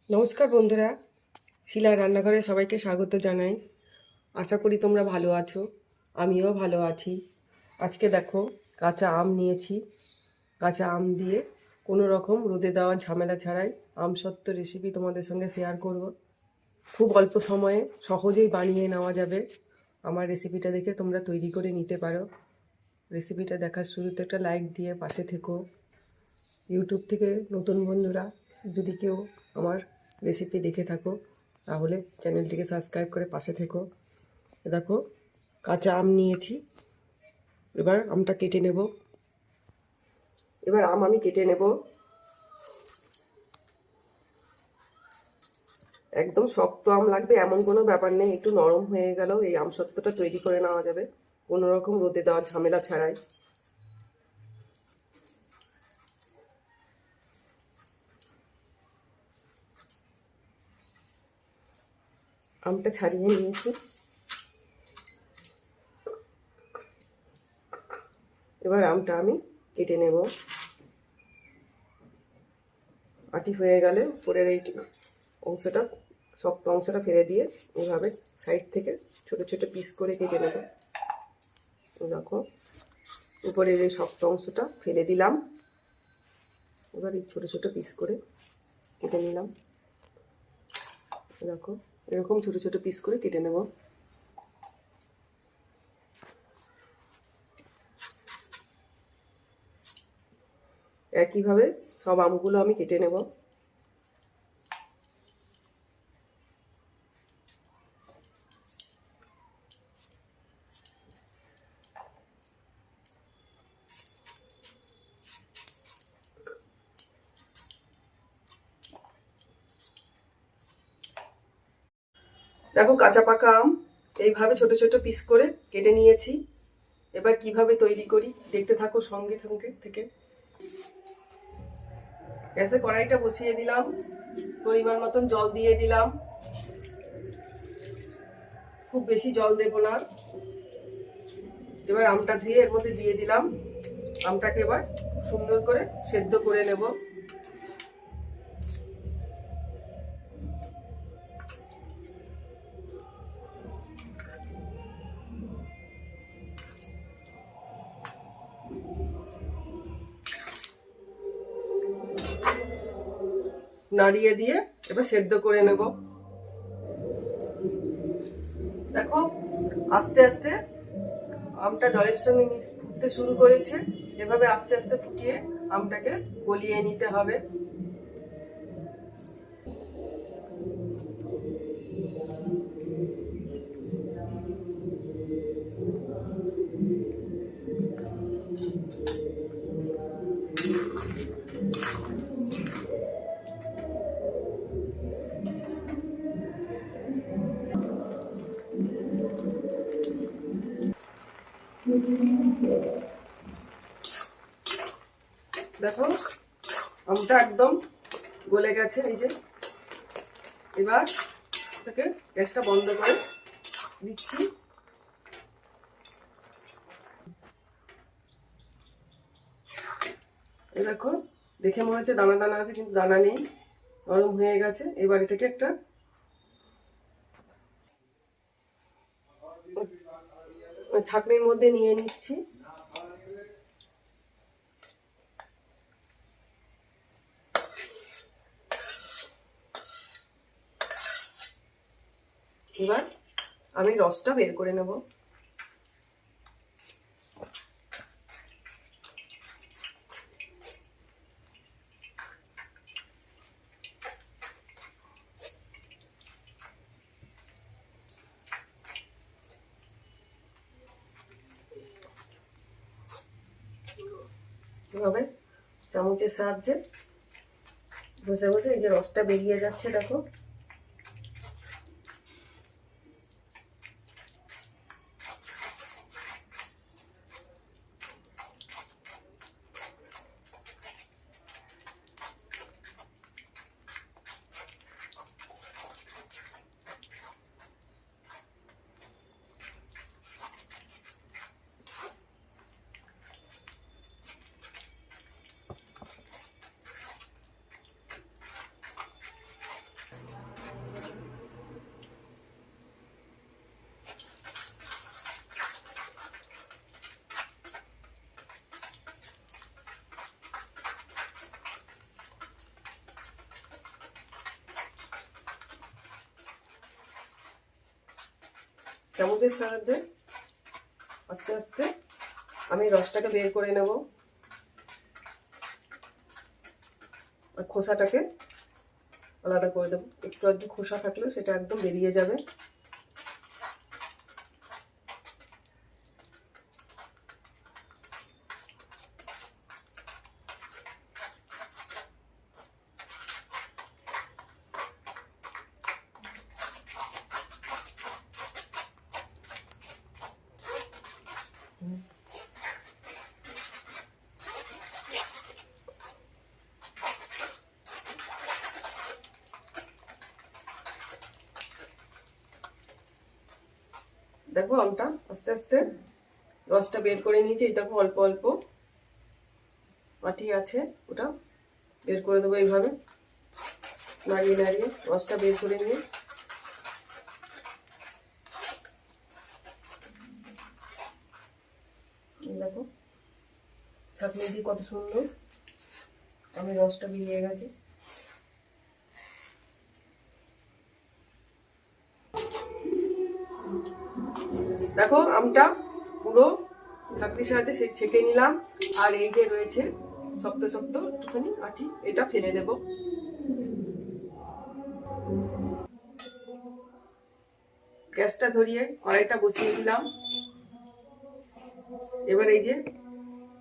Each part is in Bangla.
নমস্কার বন্ধুরা, শিলা রান্নাঘরে সবাইকে স্বাগত জানাই। আশা করি তোমরা ভালো আছো, আমিও ভালো আছি। আজকে দেখো, কাঁচা আম নিয়েছি। কাঁচা আম দিয়ে কোনো রকম রোদে দেওয়া ঝামেলা ছাড়াই আমসত্ত্ব রেসিপি তোমাদের সঙ্গে শেয়ার করব। খুব অল্প সময়ে সহজেই বানিয়ে নেওয়া যাবে। আমার রেসিপিটা দেখে তোমরা তৈরি করে নিতে পারো। রেসিপিটা দেখার শুরুতে একটা লাইক দিয়ে পাশে থেকো। ইউটিউব থেকে নতুন বন্ধুরা যদি কেউ আমার রেসিপি দেখে থাকো তাহলে চ্যানেলটিকে সাবস্ক্রাইব করে পাশে থেকো। দেখো, কাঁচা আম নিয়েছি। এবার আমটা কেটে নেব। আমি কেটে নেব। একদম শক্ত আম লাগবে এমন কোনো ব্যাপার নেই, একটু নরম হয়ে গেলেও এই আমসত্ত্বটা তৈরি করে নেওয়া যাবে কোনো রকম রোদে দেওয়া ঝামেলা ছাড়াই। আমটা ছাড়িয়ে নিয়েছি। এবার আমটা আমি কেটে নেব। আটি হয়ে গেলে উপরের এই অংশটা, শক্ত অংশটা ফেলে দিয়ে এইভাবে সাইড থেকে ছোট ছোট পিস করে কেটে নেব। দেখো, উপরের এই শক্ত অংশটা ফেলে দিলাম। এবার এই ছোট ছোট পিস করে কেটে নিলাম। দেখো, এরকম ছোট ছোট পিস করে কেটে নেব। একইভাবে সব আমগুলো আমি কেটে নেব। দেখো, কাঁচা পাকা আম এইভাবে ছোট ছোট পিস করে কেটে নিয়েছি। এবার কিভাবে তৈরি করি দেখতে থাকো সঙ্গে সঙ্গে থেকে। গ্যাসে কড়াইটা বসিয়ে দিলাম, পরিমাণ মতন জল দিয়ে দিলাম। খুব বেশি জল দেব না। এবার আমটা ধুয়ে এর মধ্যে দিয়ে দিলাম। আমটাকে এবার সুন্দর করে সেদ্ধ করে নেব। নাড়িয়ে দিয়ে এবার সেদ্ধ করে নেব। দেখো, আস্তে আস্তে আমটা জলের সঙ্গে ফুটতে শুরু করেছে। এভাবে আস্তে আস্তে ফুটিয়ে আমটাকে গলিয়ে নিতে হবে। দেখো, আমটা একদম গলে গেছে। এই যে, এবার এটাকে গ্যাসটা বন্ধ করে দিচ্ছি। এই দেখো, দেখে মনে হচ্ছে দানা দানা আছে, কিন্তু দানা নেই, নরম হয়ে গেছে। এবার এটাকে একটা ছাঁকনির মধ্যে নিয়ে নিচ্ছি। এবার আমি রসটা বের করে নেব। এভাবে চামচের সাহায্যে বসে বসে এই যে রসটা বেরিয়ে যাচ্ছে, দেখো। চামচের সাহায্যে আস্তে আস্তে আমি রসটাকে বের করে নেব আর খোসাটাকে আলাদা করে দেবো। একটু আধটু খোসা থাকলেও সেটা একদম বেরিয়ে যাবে। দেখো আমটা আস্তে আস্তে রসটা বের করে নিয়েছি। এই দেখো অল্প অল্প মাটি আছে, ওটা বের করে দেবো এইভাবে নাড়িয়ে নাড়িয়ে রসটা বের করে নিয়ে। দেখো ছাঁকনি দিয়ে কত সুন্দর আমি রসটা বেরিয়ে গেছে। দেখো আমটা পুরো ছাঁকনির সাহায্যে ছেঁকে নিলাম। আর এই যে রয়েছে শক্ত শক্ত একটুখানি আটি, এটা ফেলে দেব। গ্যাসটা ধরিয়ে কড়াইটা বসিয়ে দিলাম। এবার এই যে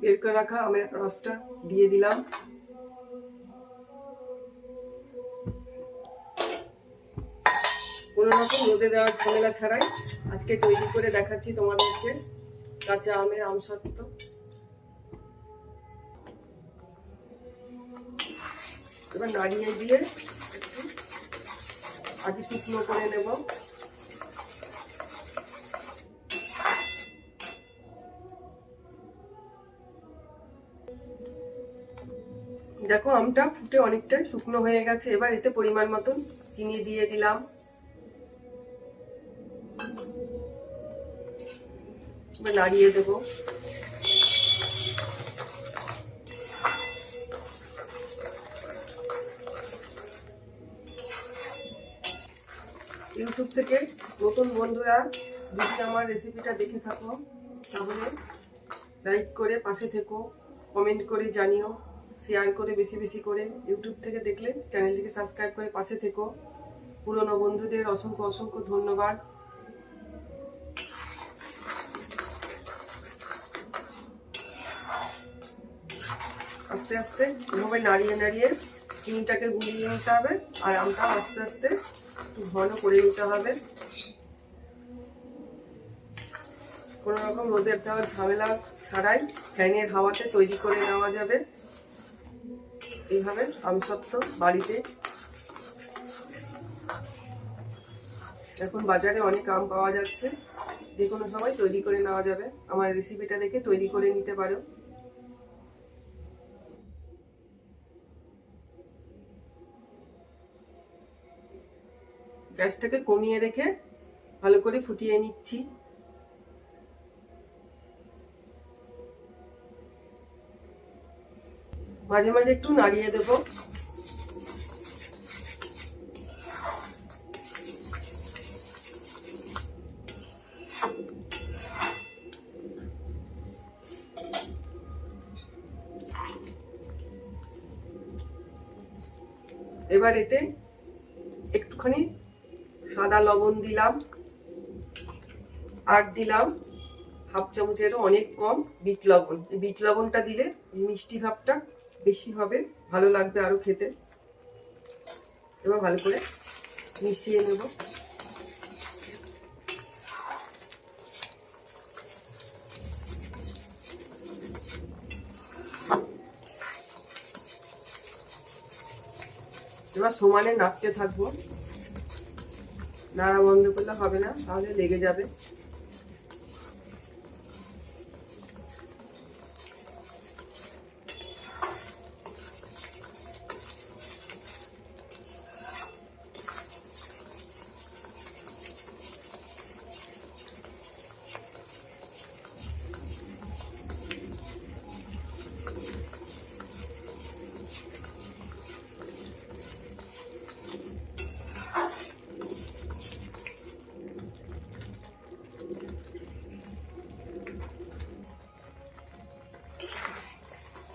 বের করে রাখা আমের রসটা দিয়ে দিলাম। কোনো রকম রোদে দেওয়ার ঝামেলা ছাড়াই আজকে তৈরি করে দেখাচ্ছি তোমাদেরকে কাঁচা আমের আমসত্ত্ব। এবার নাড়িয়ে দিয়ে একটু আগে শুকনো করে নেব। দেখো আমটা ফুটে অনেকটাই শুকনো হয়ে গেছে। এবার এতে পরিমাণ মতন চিনি দিয়ে দিলাম। এবার নাড়িয়ে দেবো। ইউটিউব থেকে নতুন বন্ধুরা যদি আমার রেসিপিটা দেখে থাকো তাহলে লাইক করে পাশে থেকো, কমেন্ট করে জানিও, শেয়ার করে বেশি বেশি করে। ইউটিউব থেকে দেখলে চ্যানেলটিকে সাবস্ক্রাইব করে পাশে থেকো। পুরনো বন্ধুদের অসংখ্য অসংখ্য ধন্যবাদ। আস্তে আস্তে এভাবে নাড়িয়ে নাড়িয়ে চিনিটাকে গুলিয়ে নিতে হবে আর আমটা আস্তে আস্তে একটু ঘন করে নিতে হবে। কোনো রকম রোদের দেওয়ার ঝামেলা ছাড়াই ফ্যানের হাওয়াতে তৈরি করে নেওয়া যাবে এইভাবে আমসত্ত্ব বাড়িতে। এখন বাজারে অনেক আম পাওয়া যাচ্ছে, যে কোনো সময় তৈরি করে নেওয়া যাবে। আমার রেসিপিটা দেখে তৈরি করে নিতে পারো। গ্যাসটাকে কমিয়ে রেখে ভালো করে ফুটিয়ে নিচ্ছি। মাঝে মাঝে একটু নাড়িয়ে দেব। এবার এতে একটুখানি সাদা লবণ দিলাম আর দিলাম হাফ চামচেরও অনেক কম বিট লবণ। এই বিট লবণটা দিলে মিষ্টি ভাবটা বেশি হবে, ভালো লাগবে আরো খেতে। এবার ভালো করে মিশিয়ে নেব। এবার সমানে নাড়তে থাকবো, নাড়া বন্ধ করলে হবে না, তাহলে লেগে যাবে।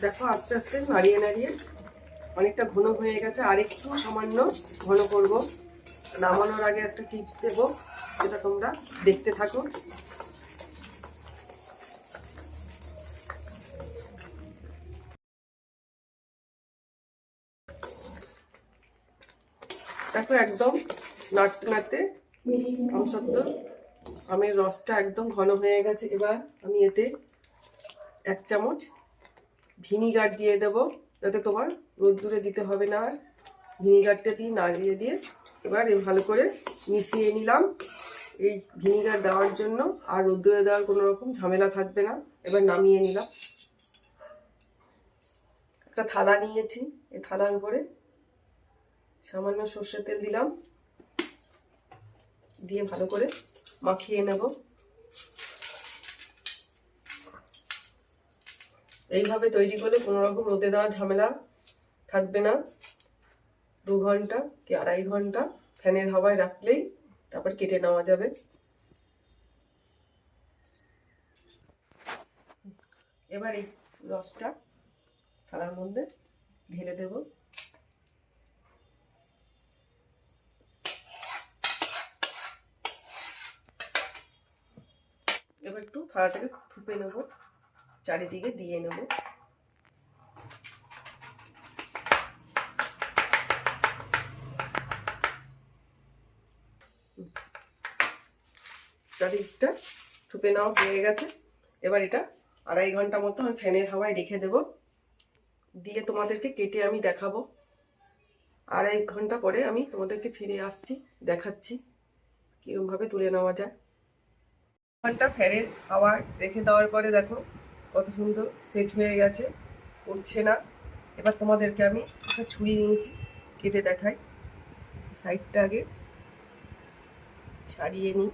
দেখো আস্তে আস্তে নাড়িয়ে নাড়িয়ে অনেকটা ঘন হয়ে গেছে, আর একটু সামান্য ঘন করব। নামানোর আগে একটা টিপস দেবো, যেটা তোমরা দেখতে থাকো। দেখো একদম নাড়তে নাড়তে আমসত্ব আমের রসটা একদম ঘন হয়ে গেছে। এবার আমি এতে 1 চামচ ভিনিগার দিয়ে দেব, যাতে তোমার রোদ্দুরে দিতে হবে না। আর ভিনিগারটা দিয়ে নাড়িয়ে দিয়ে এবার ভালো করে মিশিয়ে নিলাম। এই ভিনিগার দেওয়ার জন্য আর রোদ্দুরে দেওয়ার কোনো রকম ঝামেলা থাকবে না। এবার নামিয়ে নিলাম। একটা থালা নিয়েছি, এই থালার উপরে সামান্য সর্ষের তেল দিলাম, দিয়ে ভালো করে মাখিয়ে নেব। এইভাবে তৈরি করলে কোনো রকম রোদে দেওয়ার ঝামেলা থাকবে না। 2 ঘন্টা কি 2.5 ঘন্টা ফ্যানের হাওয়ায় রাখলেই তারপর কেটে নেওয়া যাবে। এবার এই রসটা থালার মধ্যে ঢেলে দেব। এবার একটু থালাটাকে থুপে নেব, চারিদিকে দিয়ে নেব। চারিদিকটা থুপে নেওয়া হয়ে গেছে। এবার এটা 2.5 ঘন্টা মতো আমি ফ্যানের হাওয়ায় রেখে দেব, দিয়ে তোমাদেরকে কেটে আমি দেখাবো। 2.5 ঘন্টা পরে আমি তোমাদেরকে ফিরে আসছি, দেখাচ্ছি কিরমভাবে তুলে নেওয়া যায়। ঘন্টা ফ্যানের হাওয়ায় রেখে দেওয়ার পরে দেখো কত সুন্দর সেট হয়ে গেছে, উঠছে না। এবার তোমাদেরকে আমি একটা ছুরি নিয়েছি, কেটে দেখাই। সাইডটা আগে ছাড়িয়ে নিই।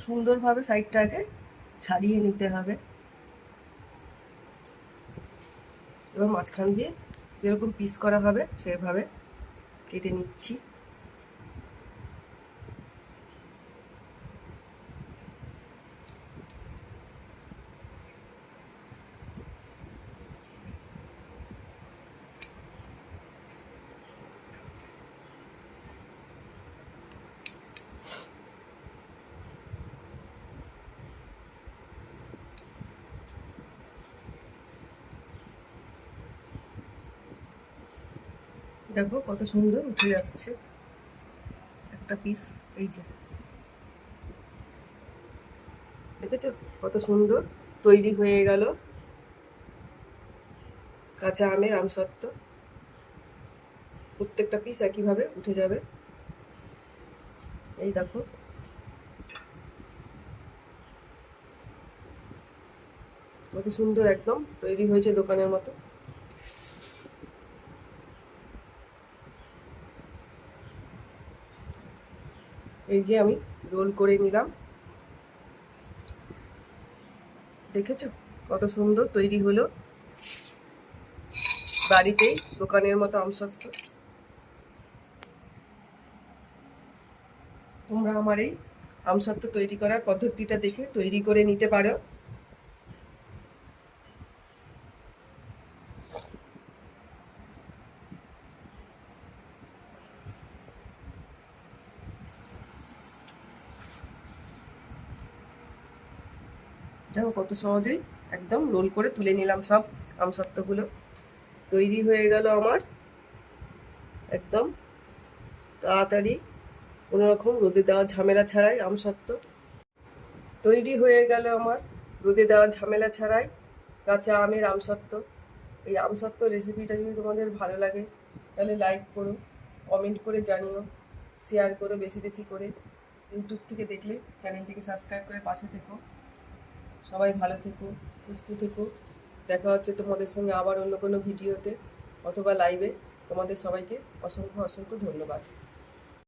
সুন্দরভাবে সাইডটাকে ছাড়িয়ে নিতে হবে। এবার মাঝখান দিয়ে যেরকম পিস করা হবে সেভাবে কেটে নিচ্ছি। দেখো কত সুন্দর উঠে যাচ্ছে একটা পিস। এই যে দেখেছো কত সুন্দর তৈরি হয়ে গেল কাঁচা আমের আমসত্ত্ব। প্রত্যেকটা পিস একইভাবে উঠে যাবে। এই দেখো কত সুন্দর একদম তৈরি হয়েছে দোকানের মতো। এই যে আমি রোল করে নিলাম, দেখেছো কত সুন্দর তৈরি হলো বাড়িতেই দোকানের মতো আমসত্ত্ব। তোমরা আমার এই আমসত্ত্ব তৈরি করার পদ্ধতিটা দেখে তৈরি করে নিতে পারো। দেখো কত সহজেই একদম রোল করে তুলে নিলাম সব আমসত্ত্বগুলো। তৈরি হয়ে গেল আমার একদম তাড়াতাড়ি, কোনোরকম রোদে দেওয়া ঝামেলা ছাড়াই আমসত্ত্ব তৈরি হয়ে গেল আমার, রোদে দেওয়া ঝামেলা ছাড়াই কাঁচা আমের আমসত্ত্ব। এই আমসত্ত্ব রেসিপিটা যদি তোমাদের ভালো লাগে তাহলে লাইক করো, কমেন্ট করে জানিও, শেয়ার করো বেশি বেশি করে। ইউটিউব থেকে দেখলে চ্যানেলটিকে সাবস্ক্রাইব করে পাশে থেকো। সবাই ভালো থেকো, সুস্থ থেকো। দেখা হচ্ছে তোমাদের সঙ্গে আবার অন্য কোনো ভিডিওতে অথবা লাইভে। তোমাদের সবাইকে অসংখ্য অসংখ্য ধন্যবাদ।